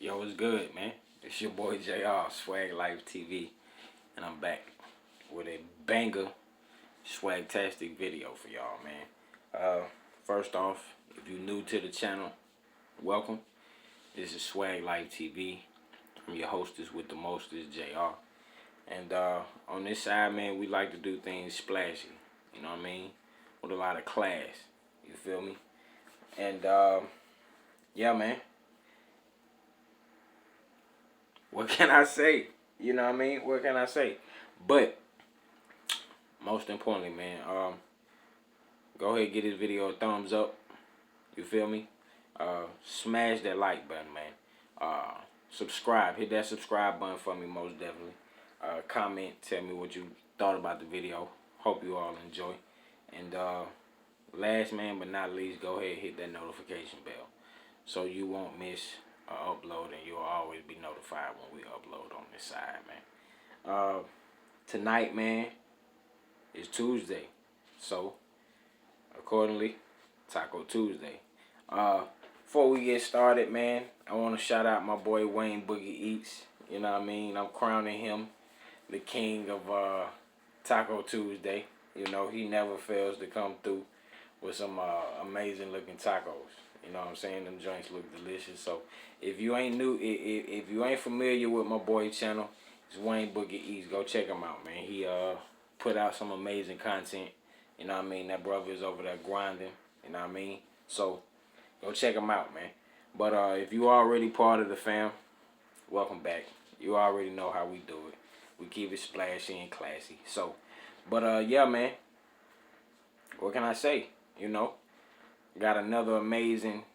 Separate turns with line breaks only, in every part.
Yo, what's good, man? It's your boy JR, Swag Life TV, and I'm back with a banger, swagtastic video for y'all, man. First off, if you're new to the channel, welcome. This is Swag Life TV. I'm your hostess with the mostest, JR. And on this side, man, we like to do things splashy, you know what I mean? With a lot of class, you feel me? And yeah, man. What can I say? You know what I mean? What can I say? But most importantly, man, go ahead and get this video a thumbs up. You feel me? Smash that like button, man. Subscribe. Hit that subscribe button for me, most definitely. Comment. Tell me what you thought about the video. Hope you all enjoy. And last man but not least, go ahead and hit that notification bell so you won't miss an upload and you'll always be notified when we upload on this side, man. Tonight, man, is Tuesday. So, accordingly, Taco Tuesday. Before we get started, man, I want to shout out my boy Wayne Boogie Eats. You know what I mean? I'm crowning him the king of Taco Tuesday. You know, he never fails to come through with some amazing looking tacos. You know what I'm saying? Them joints look delicious. So if you ain't new, if you ain't familiar with my boy channel, it's Wayne Boogie Eats. Go check him out, man. He put out some amazing content. You know what I mean? That brother is over there grinding. You know what I mean? So go check him out, man. But if you already part of the fam, welcome back. You already know how we do it. We keep it splashy and classy. So, but yeah, man. What can I say? You know, got another amazing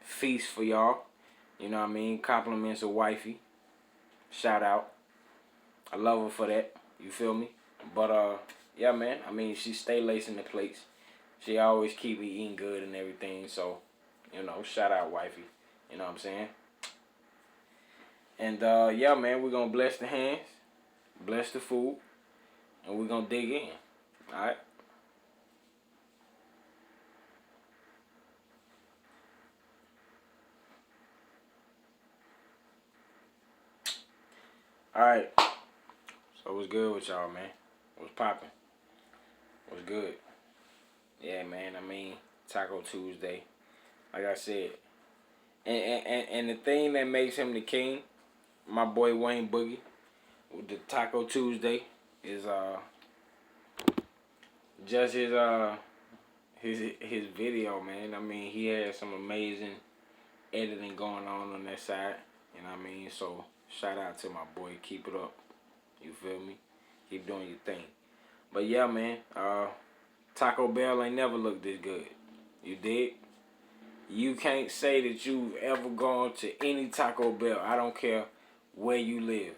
feast for y'all. You know what I mean? Compliments of wifey. Shout out. I love her for that. You feel me? But yeah, man. I mean, she stay lacing the plates. She always keep me eating good and everything. So, you know, shout out wifey. You know what I'm saying? And yeah, man, we're gonna bless the hands, bless the food, and we're gonna dig in. Alright? Alright. So what's good with y'all, man? What's poppin'? What's good? Yeah, man, I mean, Taco Tuesday. Like I said. And the thing that makes him the king, my boy Wayne Boogie, with the Taco Tuesday, is just his video, man. I mean, he has some amazing editing going on that side. You know what I mean? So shout out to my boy. Keep it up. You feel me? Keep doing your thing. But yeah, man. Taco Bell ain't never looked this good. You dig? You can't say that you've ever gone to any Taco Bell. I don't care where you live,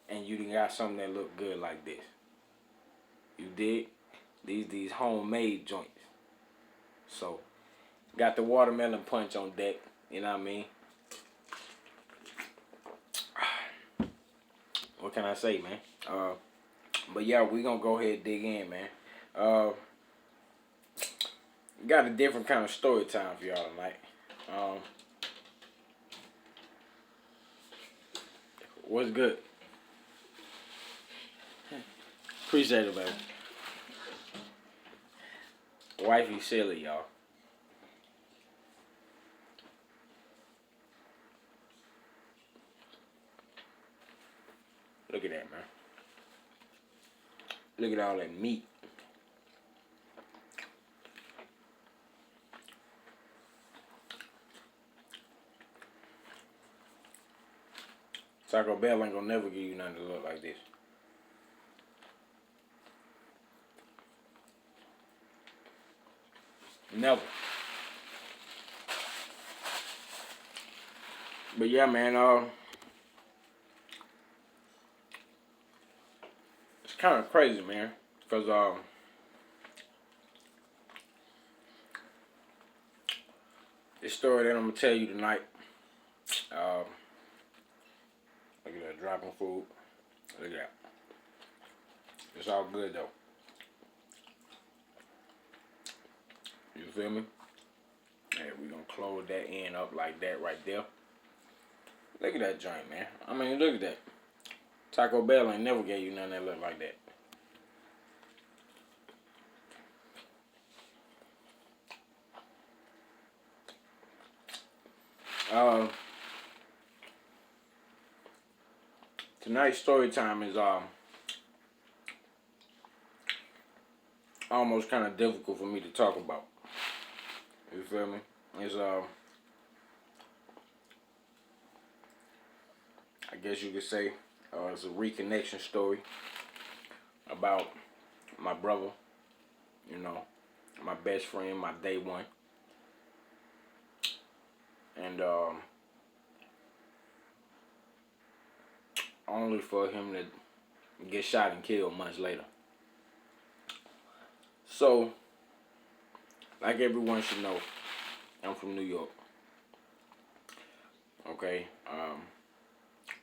and you done got something that look good like this. You dig? These homemade joints. So, got the watermelon punch on deck. You know what I mean? What can I say, man? But yeah, we gonna go ahead and dig in, man. Got a different kind of story time for y'all tonight. What's good? Appreciate it, baby. Wifey silly, y'all. Look at that, man. Look at all that meat. Taco Bell ain't gonna never give you nothing to look like this. Never. But yeah, man, it's kind of crazy, man, because this story that I'm gonna tell you tonight, look at that dropping food. Look at that. It's all good though. You feel me? And we're gonna close that end up like that right there. Look at that joint, man. I mean, look at that. Taco Bell ain't never gave you nothing that look like that. Uh, tonight's story time is almost kind of difficult for me to talk about. You feel me? It's I guess you could say it's a reconnection story about my brother. You know, my best friend, my day one, and only for him to get shot and killed months later. So, like everyone should know, I'm from New York. Okay,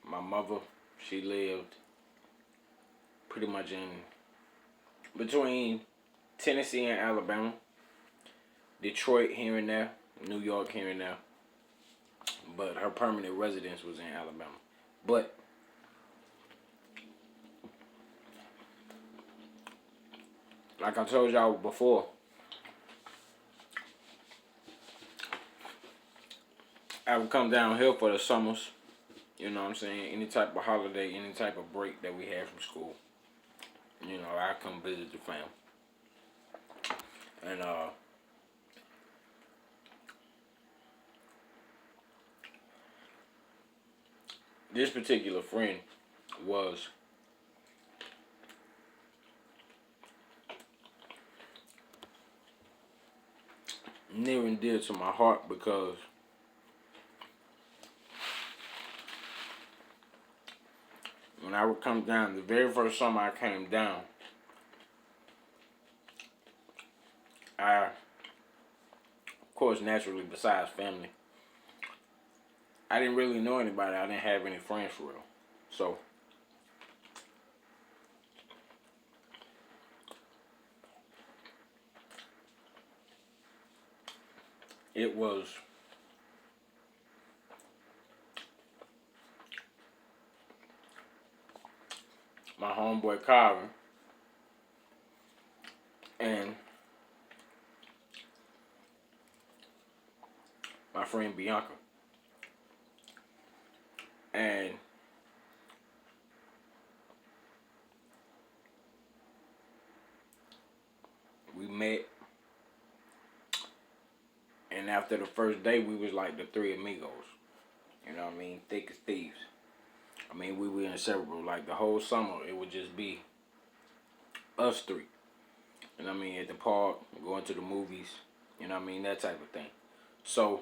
my mother, she lived pretty much in between Tennessee and Alabama, Detroit here and there, New York here and there, but her permanent residence was in Alabama. But like I told y'all before, I would come down here for the summers. You know what I'm saying? Any type of holiday, any type of break that we had from school. You know, I come visit the fam. And this particular friend was near and dear to my heart because when I would come down, the very first summer I came down, I, of course, naturally, besides family, I didn't really know anybody. I didn't have any friends for real. So, it was my homeboy Calvin and my friend Bianca. And we met, and after the first day, we was like the three amigos. You know what I mean? Thick as thieves. I mean, we were inseparable. Like the whole summer, it would just be us three. You know what I mean? At the park, going to the movies. You know what I mean? That type of thing. So,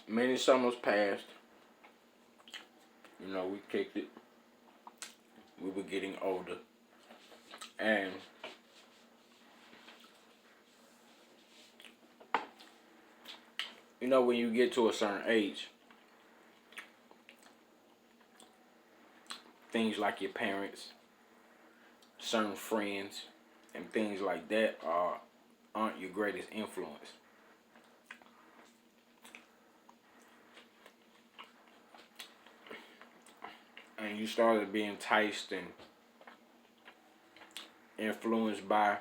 many summers passed. You know, we kicked it. We were getting older. And you know, when you get to a certain age, things like your parents, certain friends, and things like that aren't your greatest influence. And you started being enticed and influenced by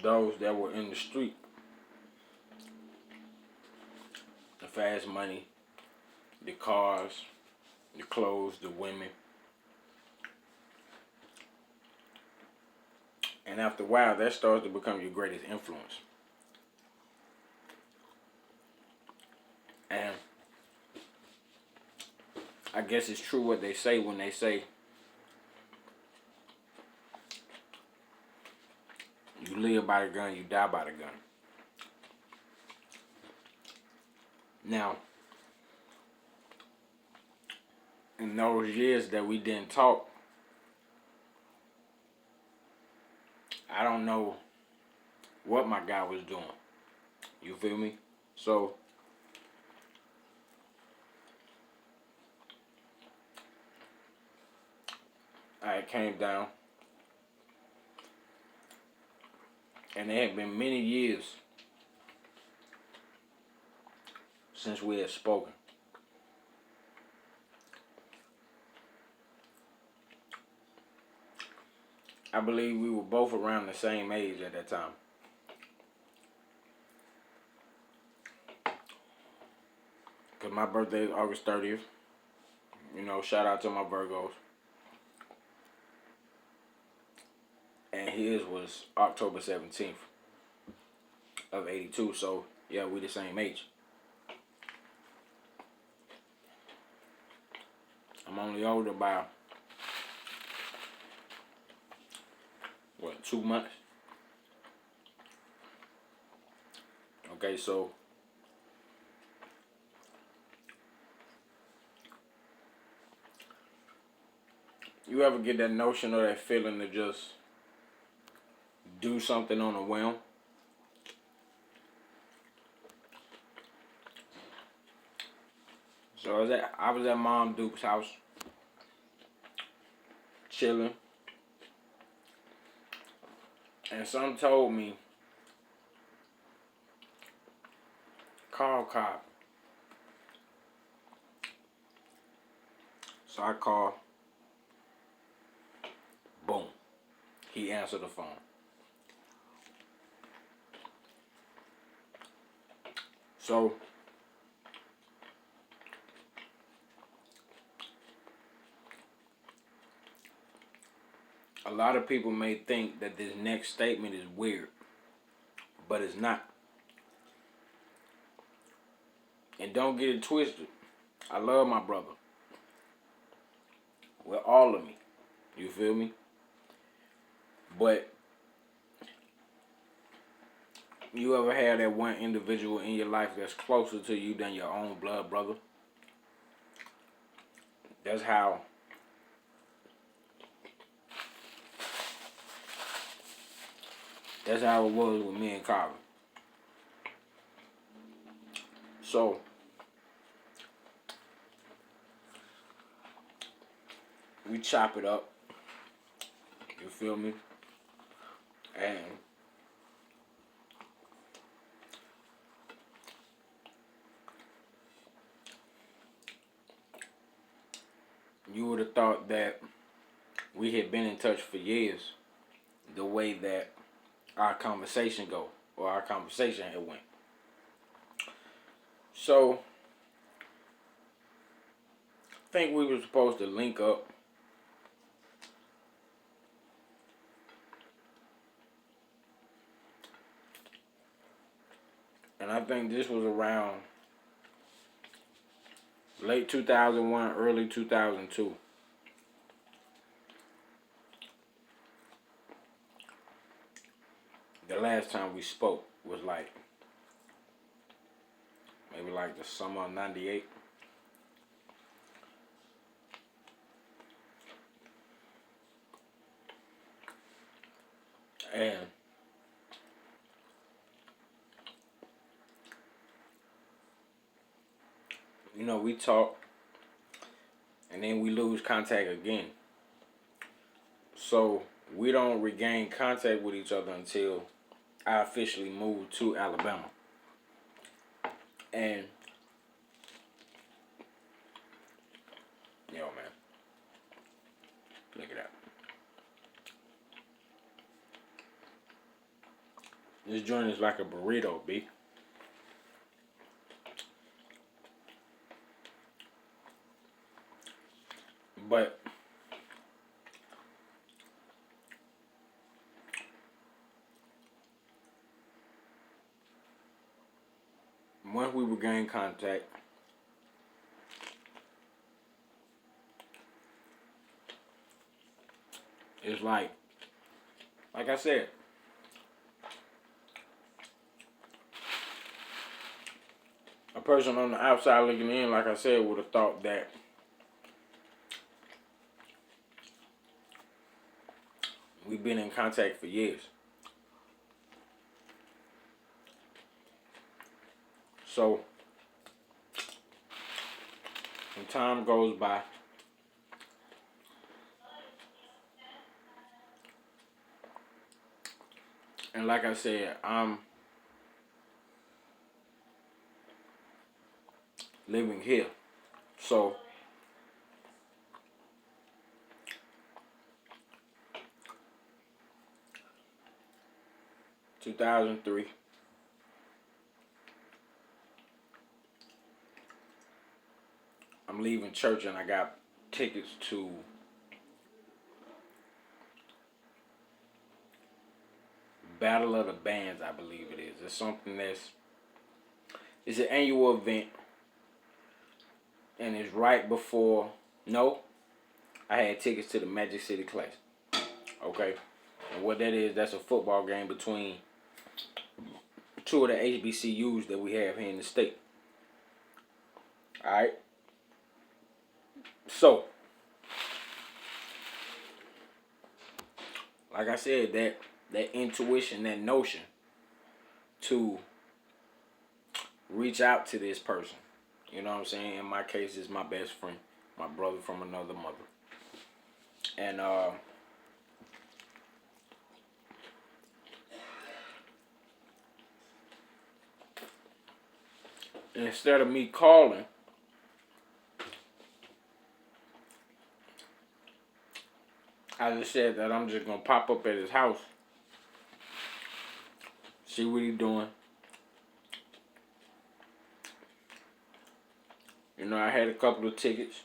those that were in the street. The fast money, the cars, the clothes, the women. And after a while, that starts to become your greatest influence. And I guess it's true what they say when they say you live by the gun, you die by the gun. Now, in those years that we didn't talk, I don't know what my guy was doing. You feel me? So, I came down, and it had been many years since we had spoken. I believe we were both around the same age at that time. Because my birthday is August 30th. You know, shout out to my Virgos. And his was October 17th of 82. So, yeah, we the same age. I'm only older by, 2 months? Okay, so you ever get that notion or that feeling to just do something on a whim? So I was at Mom Duke's house, chilling, and some told me, call cop. So I called. Boom. He answered the phone. So a lot of people may think that this next statement is weird, but it's not. And don't get it twisted. I love my brother with all of me. You feel me? But you ever had that one individual in your life that's closer to you than your own blood brother? That's how it was with me and Colin. So we chop it up. You feel me? And you would have thought that we had been in touch for years, the way that our conversation go, or our conversation had went. So I think we were supposed to link up. And I think this was around late 2001, early 2002. The last time we spoke was like, maybe like the summer of 98. And you know, we talk and then we lose contact again. So we don't regain contact with each other until I officially moved to Alabama. And yo, man, look at that. This joint is like a burrito, B. But once we regained contact, it's like I said, a person on the outside looking in, like I said, would have thought that we've been in contact for years. So when time goes by, And like I said, I'm living here. So 2003, I'm leaving church and I got tickets to Battle of the Bands, I believe it is. It's something it's an annual event, and it's right before. No, I had tickets to the Magic City Classic. Okay, and what that is, that's a football game between two of the HBCUs that we have here in the state. All right, so like I said, that intuition, that notion to reach out to this person. You know what I'm saying? In my case, it's my best friend, my brother from another mother. And instead of me calling, I just said that I'm just gonna pop up at his house, see what he doing. You know, I had a couple of tickets.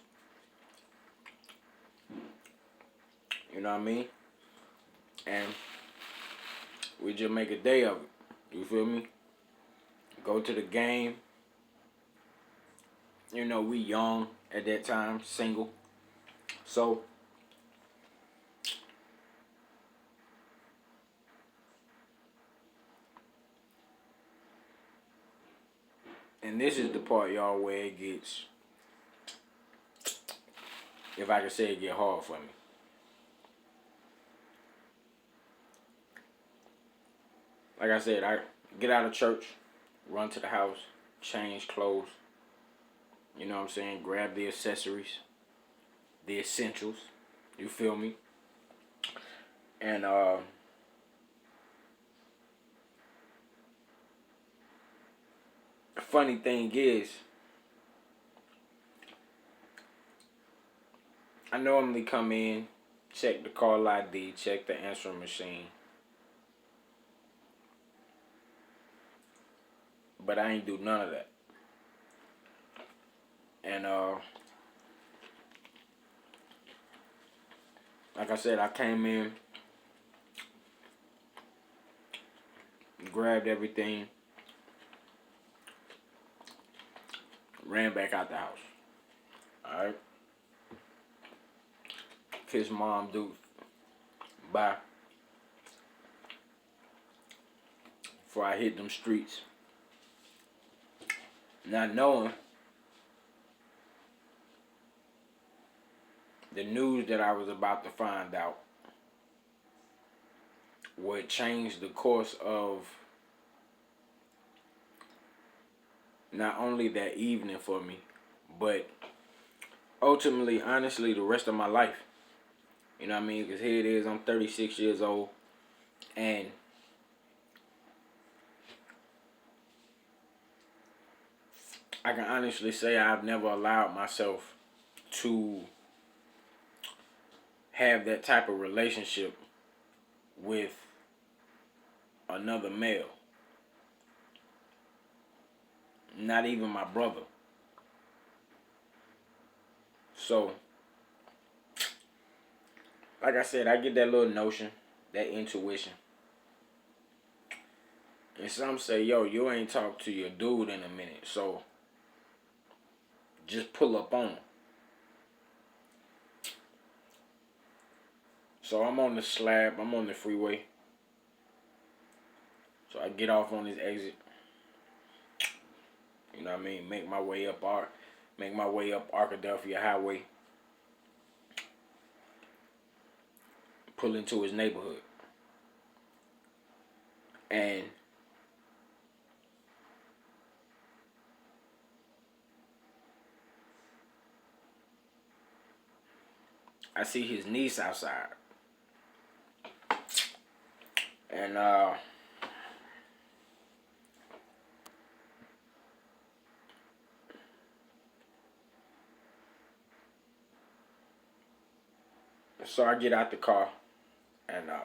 You know what I mean? And we just make a day of it. You feel me? Go to the game. You know, we young at that time, single. So and this is the part, y'all, where it gets, if I can say it, get hard for me. Like I said, I get out of church, run to the house, change clothes. You know what I'm saying? Grab the accessories, the essentials. You feel me? And the funny thing is, I normally come in, check the call ID, check the answering machine. But I ain't do none of that. And like I said, I came in, grabbed everything, ran back out the house. Alright? Kiss mom, dude. Bye. Before I hit them streets. Not knowing the news that I was about to find out would change the course of not only that evening for me, but ultimately, honestly, the rest of my life. You know what I mean? Because here it is, I'm 36 years old, and I can honestly say I've never allowed myself to have that type of relationship with another male. Not even my brother. So, like I said, I get that little notion, that intuition. And some say, yo, you ain't talked to your dude in a minute, so just pull up on him. So I'm on the slab, I'm on the freeway. So I get off on this exit. You know what I mean? Make my way up Arkadelphia Highway. Pull into his neighborhood. And I see his niece outside. And So I get out the car and I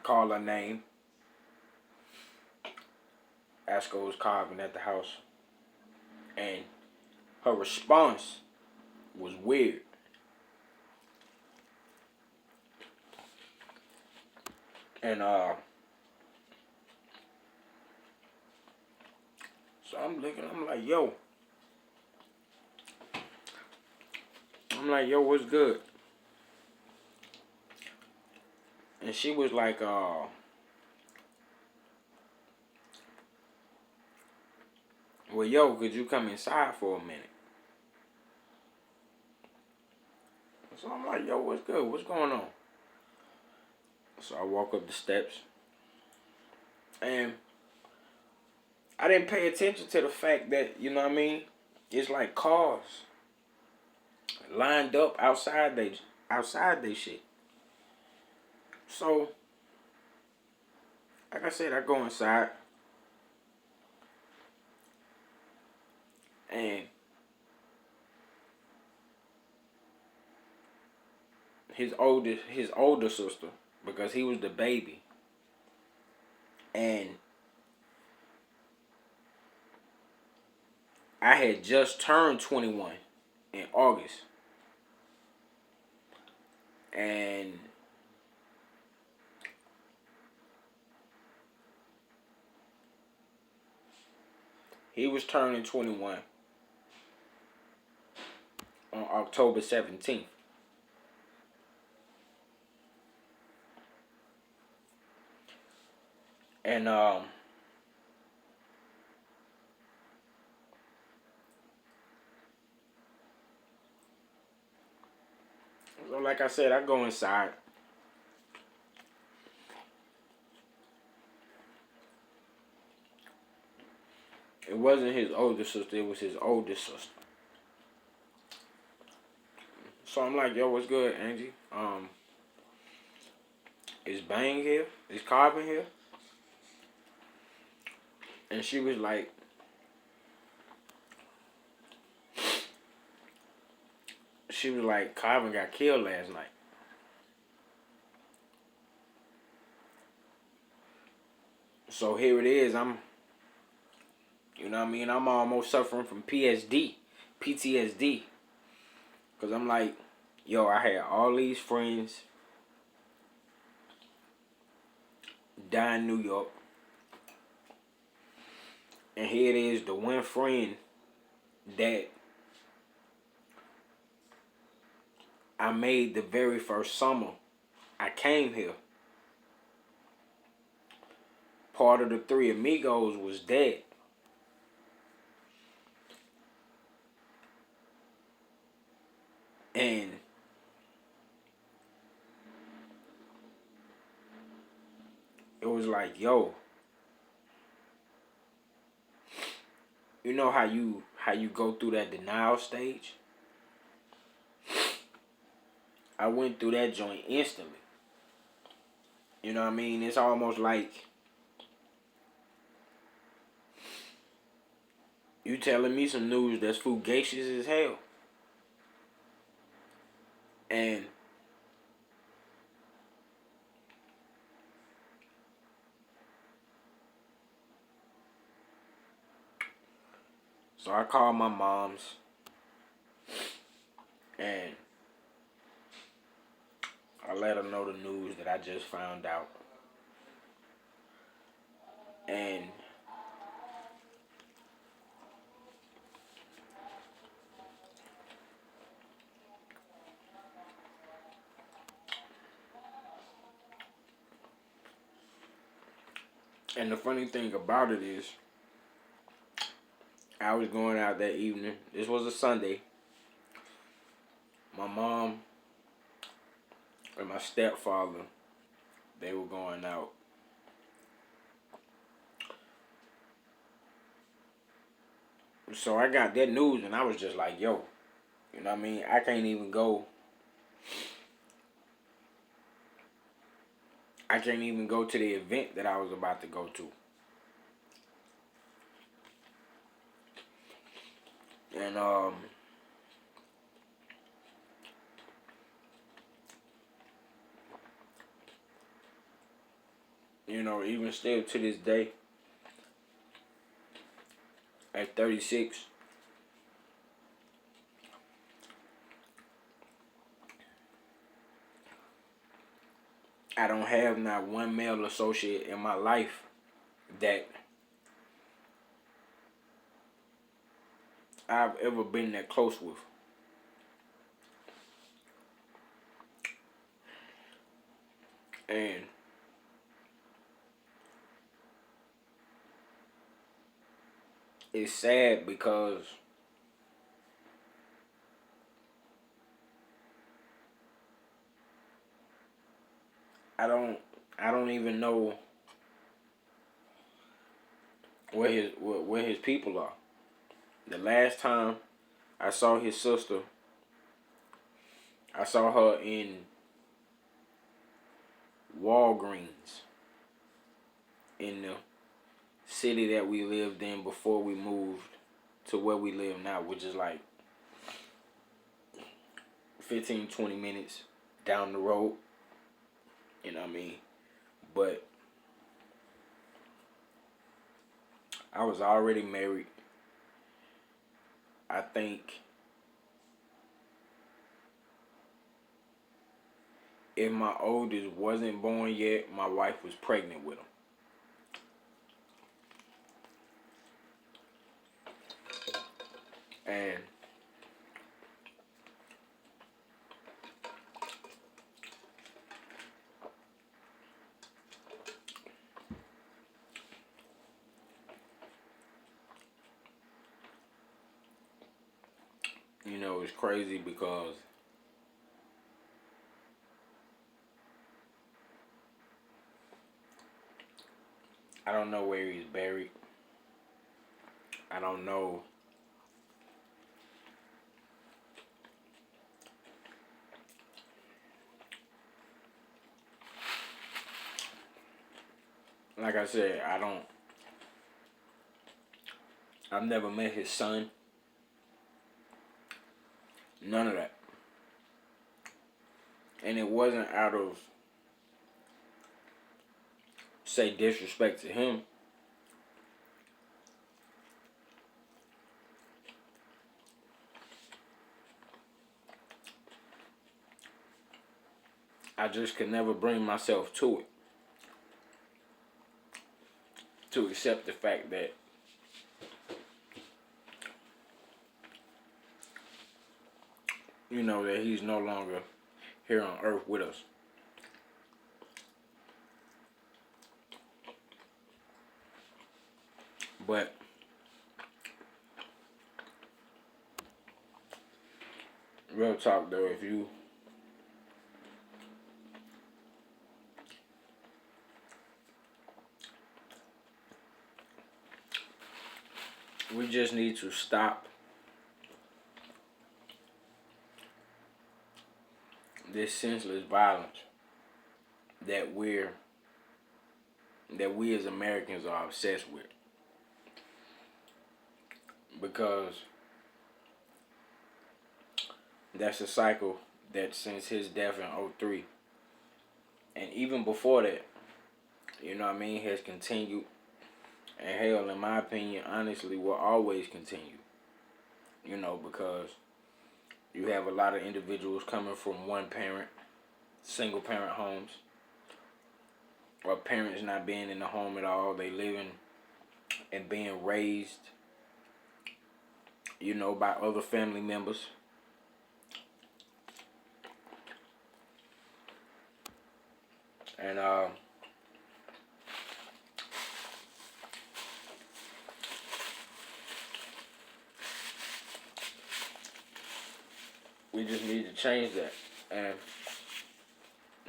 call her name. Ask her who's carving at the house. And her response was weird. And so I'm looking, I'm like, yo, what's good? And she was like, well, yo, could you come inside for a minute? So I'm like, yo, what's good? What's going on? So I walk up the steps. And I didn't pay attention to the fact that, you know what I mean? It's like cars lined up outside they shit. So, like I said, I go inside. And his older sister, because he was the baby. And I had just turned 21 in August. And he was turning 21 on October 17th. And so like I said, I go inside. It wasn't his older sister, it was his oldest sister. So I'm like, yo, what's good, Angie? Is Bang here? Is Carvin here? And she was like, Carvin got killed last night. So here it is. You know what I mean? I'm almost suffering from PTSD. Because I'm like, yo, I had all these friends die in New York. And here it is, the one friend that I made the very first summer I came here. Part of the Three Amigos was dead. And it was like, yo, you know how you go through that denial stage? I went through that joint instantly. You know what I mean? It's almost like you telling me some news that's fugacious as hell. And so I called my mom's and I let her know the news that I just found out. And the funny thing about it is, I was going out that evening. This was a Sunday. My mom and my stepfather, they were going out. So I got that news and I was just like, yo, you know what I mean? I can't even go I can't even go to the event that I was about to go to. And you know, even still to this day, at 36, I don't have not one male associate in my life that I've ever been that close with. And it's sad because I don't I don't even know where his people are. The last time I saw his sister, I saw her in Walgreens in the city that we lived in before we moved to where we live now, which is like 15, 20 minutes down the road. You know what I mean? But I was already married. I think if my oldest wasn't born yet, my wife was pregnant with him. And you know, it's crazy because I don't know where he's buried. I don't know like I said, I've never met his son. None of that. And it wasn't out of, say, disrespect to him. I just could never bring myself to it. To accept the fact that you know that he's no longer here on earth with us. But real talk though, if you we just need to stop this senseless violence that we as Americans are obsessed with. Because that's a cycle that since his death in '03 and even before that, you know what I mean, has continued. And hell, in my opinion, honestly, will always continue. You know, because you have a lot of individuals coming from one parent, single parent homes, or parents not being in the home at all. They living and being raised, you know, by other family members. And we just need to change that. And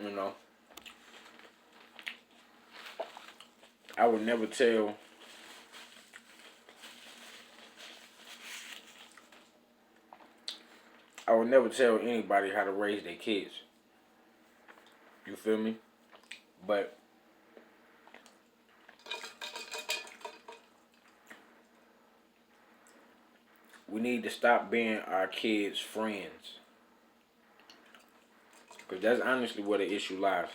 you know, I would never tell anybody how to raise their kids. You feel me? But we need to stop being our kids' friends. Because that's honestly where the issue lies.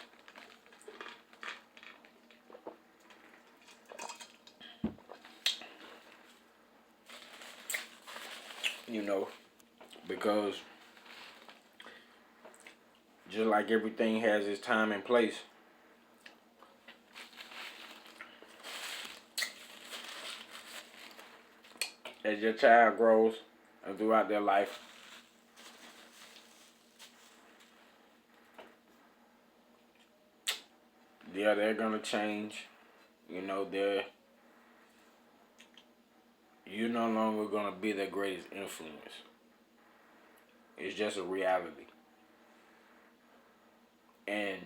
You know, because just like everything has its time and place, as your child grows and throughout their life, yeah, they're gonna change. You know, you're no longer gonna be their greatest influence. It's just a reality. And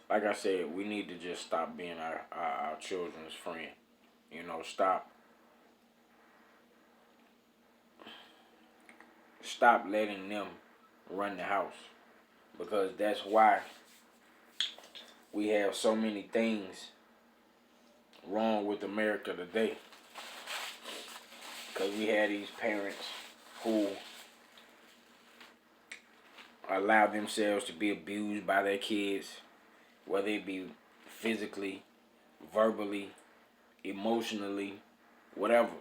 like I said, we need to just stop being our children's friend. You know, stop letting them run the house. Because that's why we have so many things wrong with America today. Because we have these parents who allow themselves to be abused by their kids, whether it be physically, verbally, emotionally, whatever.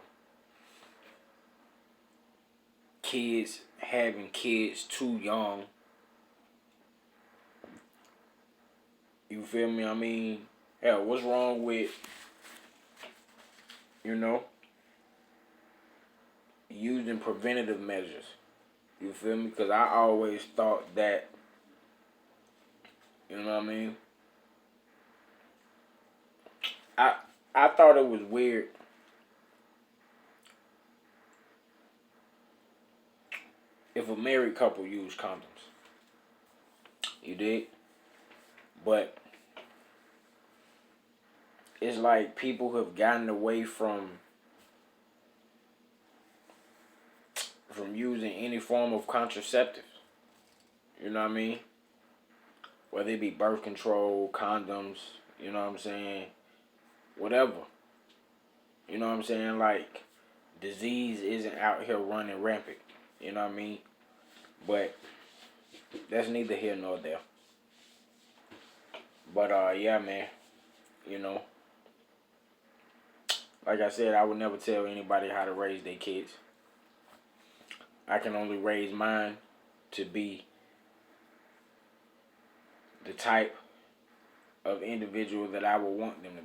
Kids having kids too young. You feel me? I mean, hell, what's wrong with, you know, using preventative measures? You feel me? Because I always thought that, you know what I mean? I I thought it was weird if a married couple used condoms. You did? But it's like people have gotten away from using any form of contraceptive. You know what I mean? Whether it be birth control, condoms, you know what I'm saying? Whatever. You know what I'm saying? Like, disease isn't out here running rampant. You know what I mean? But that's neither here nor there. But yeah, man. You know, like I said, I would never tell anybody how to raise their kids. I can only raise mine to be the type of individual that I would want them to